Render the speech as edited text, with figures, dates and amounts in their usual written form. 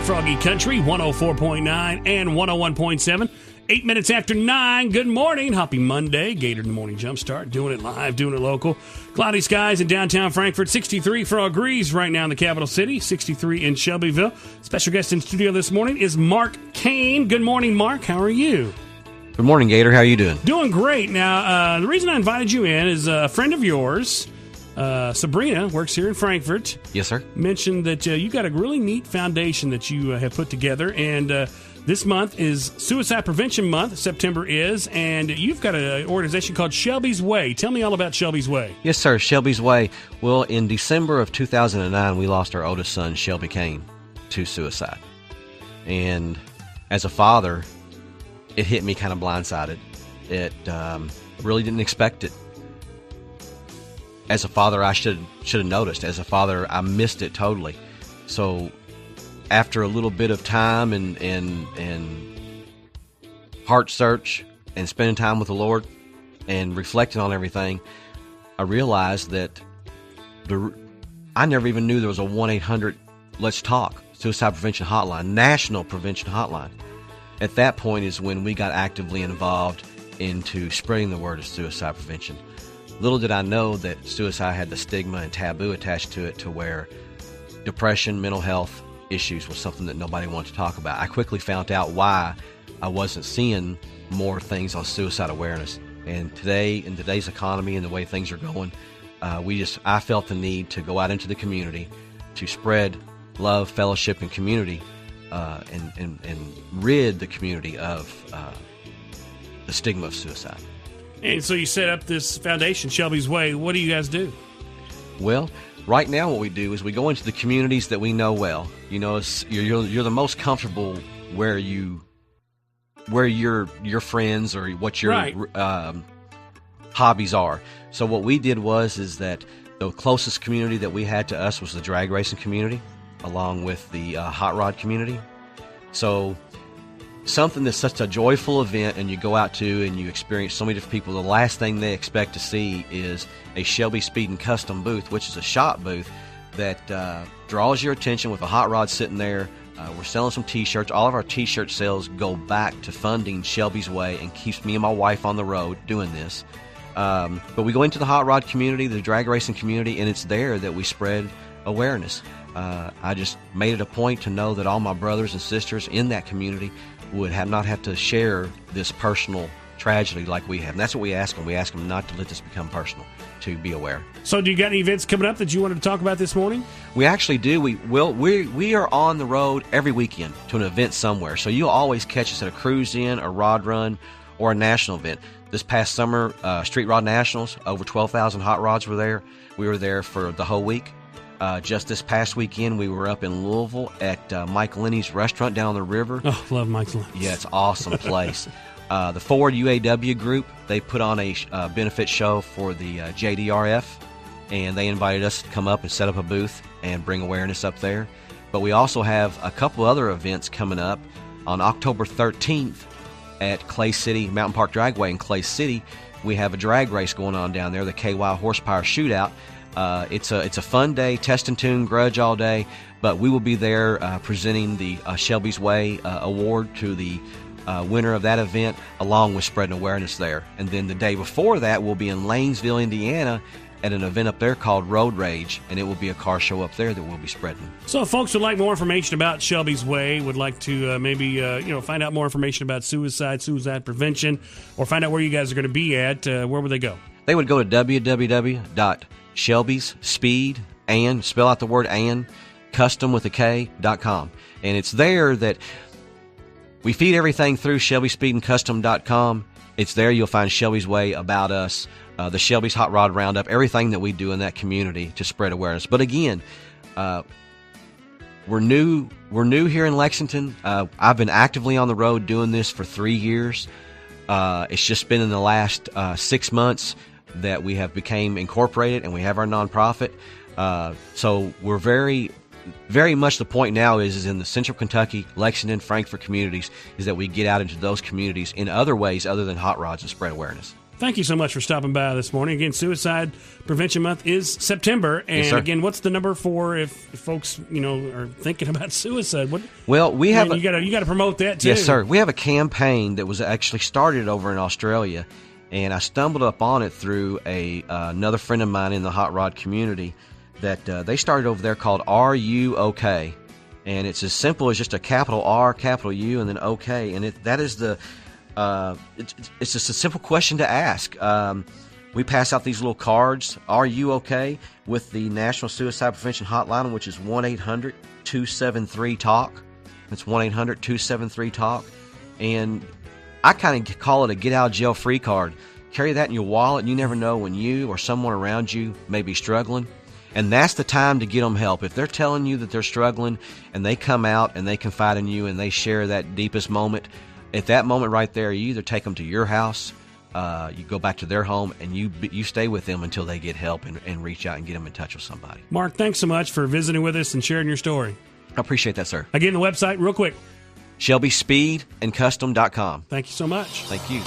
Froggy Country, 104.9 and 101.7. 8 minutes after 9. Good morning. Happy Monday. Gator in the Morning Jumpstart. Doing it live, doing it local. Cloudy skies in downtown Frankfort. 63 degrees right now in the capital city. 63 in Shelbyville. Special guest in studio this morning is Mark Cain. Good morning, Mark. How are you? Good morning, Gator. How are you doing? Doing great. Now, the reason I invited you in is a friend of yours, Sabrina, works here in Frankfort. Yes, sir. Mentioned that you got a really neat foundation that you have put together, and this month is Suicide Prevention Month. September is, and you've got an organization called Shelby's Way. Tell me all about Shelby's Way. Yes, sir. Shelby's Way. Well, in December of 2009, we lost our oldest son, Shelby Cain, to suicide. And as a father, it hit me kind of blindsided. It really didn't expect it. As a father, I should have noticed. As a father, I missed it totally. So after a little bit of time and heart search and spending time with the Lord and reflecting on everything, I realized that I never even knew there was a 1-800 Let's Talk suicide prevention hotline, national prevention hotline. At that point is when we got actively involved into spreading the word of suicide prevention. Little did I know that suicide had the stigma and taboo attached to it, to where depression, mental health issues was something that nobody wanted to talk about. I quickly found out why I wasn't seeing more things on suicide awareness. And today, in today's economy and the way things are going, I felt the need to go out into the community to spread love, fellowship, and community, and rid the community of the stigma of suicide. And so you set up this foundation, Shelby's Way. What do you guys do? Well, right now what we do is we go into the communities that we know well. You know, you're the most comfortable where your friends or what your right. Hobbies are. So what we did is that the closest community that we had to us was the drag racing community, along with the hot rod community. So something that's such a joyful event, and you go out to and you experience so many different people, the last thing they expect to see is a Shelby Speed and Custom booth, which is a shop booth that draws your attention with a hot rod sitting there. We're selling some T-shirts. All of our T-shirt sales go back to funding Shelby's Way and keeps me and my wife on the road doing this. But we go into the hot rod community, the drag racing community, and it's there that we spread awareness. I just made it a point to know that all my brothers and sisters in that community would not have to share this personal tragedy like we have. And that's what we ask them. We ask them not to let this become personal, to be aware. So do you got any events coming up that you wanted to talk about this morning? We actually do. We are on the road every weekend to an event somewhere. So you'll always catch us at a cruise in, a rod run, or a national event. This past summer, Street Rod Nationals, over 12,000 hot rods were there. We were there for the whole week. Just this past weekend, we were up in Louisville at Mike Lenny's restaurant down the river. Oh, love Mike Lenny's. Yeah, it's an awesome place. The Ford UAW group, they put on a benefit show for the JDRF, and they invited us to come up and set up a booth and bring awareness up there. But we also have a couple other events coming up on October 13th at Clay City, Mountain Park Dragway in Clay City. We have a drag race going on down there, the KY Horsepower Shootout. It's a fun day, test and tune, grudge all day, but we will be there presenting the Shelby's Way award to the winner of that event, along with spreading awareness there. And then the day before that, we'll be in Lanesville, Indiana, at an event up there called Road Rage, and it will be a car show up there that we'll be spreading. So if folks would like more information about Shelby's Way, would like to maybe find out more information about suicide prevention, or find out where you guys are going to be at, where would they go? They would go to www.Shelbys Speed and spell out the word and custom with a K.com. And it's there that we feed everything through ShelbySpeedandCustom.com. It's there you'll find Shelby's Way, about us, the Shelby's Hot Rod Roundup, everything that we do in that community to spread awareness. But again, we're new here in Lexington. I've been actively on the road doing this for 3 years. It's just been in the last 6 months that we have became incorporated, and we have our nonprofit. So we're very, very much the point now is in the Central Kentucky, Lexington, Frankfort communities, is that we get out into those communities in other ways other than hot rods and spread awareness. Thank you so much for stopping by this morning. Again, Suicide Prevention Month is September. And Yes, sir. again, what's the number for if folks, are thinking about suicide? Well, we have you got to promote that too. Yes, sir. We have a campaign that was actually started over in Australia, and I stumbled up on it through another friend of mine in the hot rod community that they started over there called Are You OK? And it's as simple as just a capital R, capital U, and then OK. And that is it's just a simple question to ask. We pass out these little cards, Are You OK? With the National Suicide Prevention Hotline, which is 1-800-273-TALK. It's 1-800-273-TALK. And I kind of call it a get-out-of-jail-free card. Carry that in your wallet, and you never know when you or someone around you may be struggling. And that's the time to get them help. If they're telling you that they're struggling and they come out and they confide in you and they share that deepest moment, at that moment right there, you either take them to your house, you go back to their home, and you stay with them until they get help and reach out and get them in touch with somebody. Mark, thanks so much for visiting with us and sharing your story. I appreciate that, sir. Again, the website, real quick. ShelbySpeedandCustom.com. Thank you so much. Thank you.